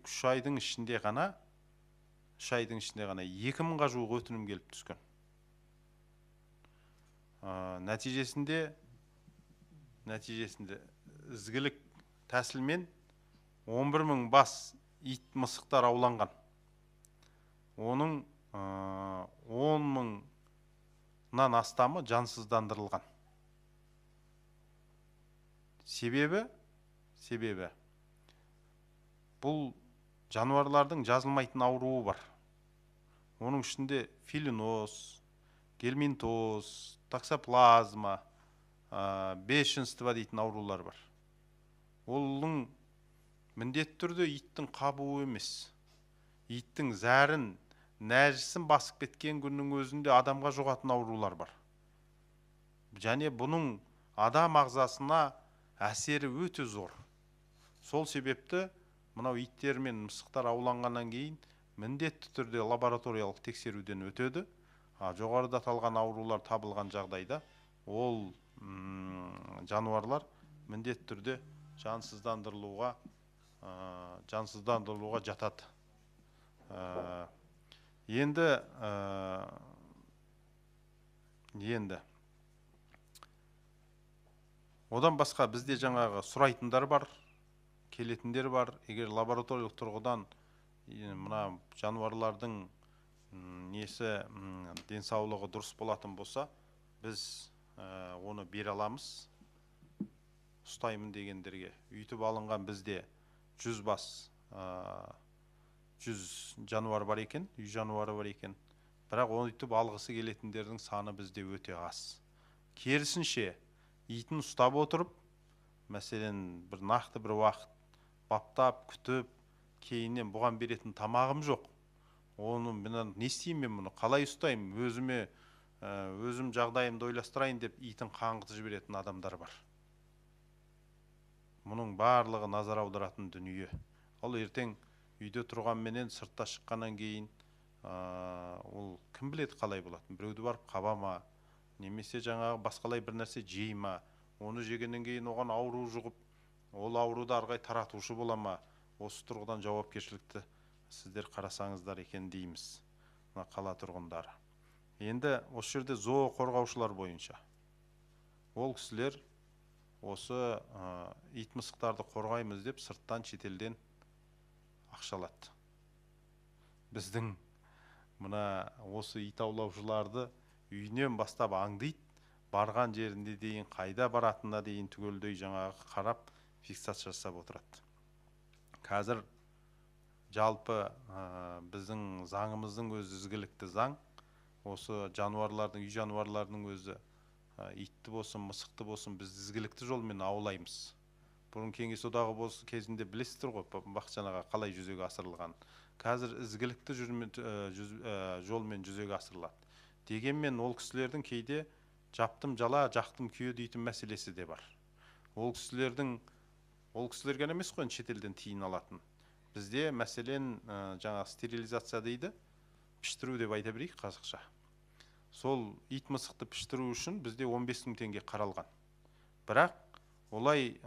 3 айдың ішінде ғана 2000-ға жуық өтінім келіп түскен. Нәтижесінде ізгілік тәсілмен 11.000 бас ит мысықтар ауланған. Оның 10.000-нан астамы жансыздандырылған. Себебі бұл жануарлардың жазылмайтын ауруы бар. Оның ішінде филиноз, гельминтоз, токсоплазма, бешенство дейтін аурулар бар. Олың міндетті түрде иттің қабуы емес. Иттің зәрін, нәжісін басып кеткен күннің өзінде адамға жұғатын аурулар бар. Және бұның адам ағзасына әсері өте зор. Сол себепті мынау иттер мен мысықтар ауланғаннан кейін міндетті түрде лабораториялық тексеруден өтеді. Жоғарыда аталған аурулар табылған жағдайда ол жануарлар міндетті түрде жансыздандырылуға жатады. Енді одан басқа бізде жаңағы сұрайтындар бар, келетіндер бар. Егер лабораториялық тұрғыдан мына жануарлардың денсаулығы дұрыс болатын болса, біз оны бере аламыз. Ұстаймын дегендерге үйтіп алынған бізде 100 жануар бар екен, үй жануары бар екен. Бірақ оны үйтіп алғысы келетіндердің саны бізде өте аз. Керісінше, итін ұстап отырып, мәселен, бір нақты бір уақыт баптап, күтіп, кейіннен бұған беретін тамағым жоқ. Оны не істеймін мен мұны, қалай ұстаймын, өзім жағдайымды ойластырайын деп итін қаңғытып жіберетін адамдар бар. Мұның барлығы назар аударатын дүние. Ол ертең үйде тұрғанменен сыртта шыққаннан кейін ол кім біледі қалай болатын. Біреуді барып қаба ма, немесе жаңағы басқалай бір нәрсе жей ма, оны жегеннен кейін оған ауру жұғып, ол ауруды арғай таратушы бола ма, осы тұрғыдан жауапкершілікті сіздер қарасаңыздар екен дейміз, қала тұрғындары. Енді осы жерде зоо қорғаушылар бойынша ол кісілер осы ит мысықтарды қорғаймыз деп сырттан шетелден ақшалады. Біздің мына осы ит аулаушыларды үйінен бастап аңдайды, барған жерінде дейін, қайда баратынына дейін түгелдей жаңағы қарап фиксация жасап отырады. Қазір жалпы біздің заңымыздың өзі ізгілікті заң. Осы жануарлардың, үй жануарларының өзі итті болсын, мысықты болсын, біз ізгілікті жолмен аулаймыз. Бұрын Кеңес одағы болсын кезінде білесіздер ғой, бақшанаға қалай жүзеге асырылған. Қазір ізгілікті жолмен жүзеге асырылады. Дегенмен ол кісілердің кейде жаптым жала, жақтым күйе дейтін мәселесі де бар. Ол кісілерге емес қой шетелден тиын алатын. Бізде мәселен жаңа стерилизация дейді, піштіру деп айта берейік қазақша. Сол ит мысықты піштіру үшін бізде 15.000 теңге қаралған. Бірақ олай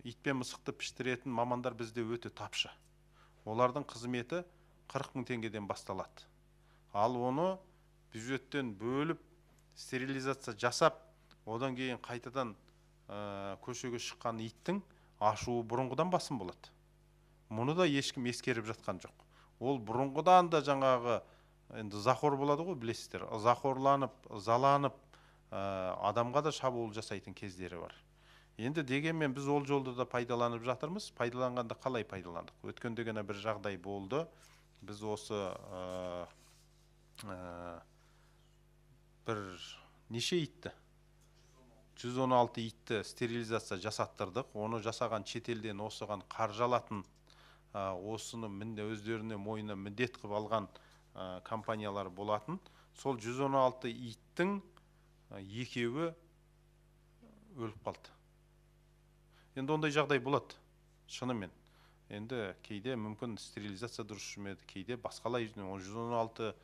ит пен мысықты піштіретін мамандар бізде өте тапшы. Олардың қызметі 40.000 теңгеден басталады. Ал оны бюджеттен бөліп, стерилизация жасап, одан кейін қайтадан көшеге шыққан иттің ашуы бұрынғыдан басым болады. Мұны да ешкім ескеріп жатқан жоқ. Ол бұрынғыдан да жаңағы захор болады ғой, білесіздер. Захорланып, заланып, адамға да шабуыл жасайтын кездері бар. Енді дегенмен біз ол жолды да пайдаланып жатырмыз. Пайдаланғанда қалай пайдаландық? Өткенде ғана бір жағдай болды. Біз осы бір неше итті? 116 итті стерилизация жасаттырдық. Оны жасаған шетелден осыған қаржы алатын, осыны өздеріне мойнына міндет қылып алған компаниялар болатын. Сол 116 иттің екеуі өліп қалды. Енді ондай жағдай болады, шынымен. Енді кейде мүмкін стерилизация дұрыс жүрмеді, кейде басқалай 116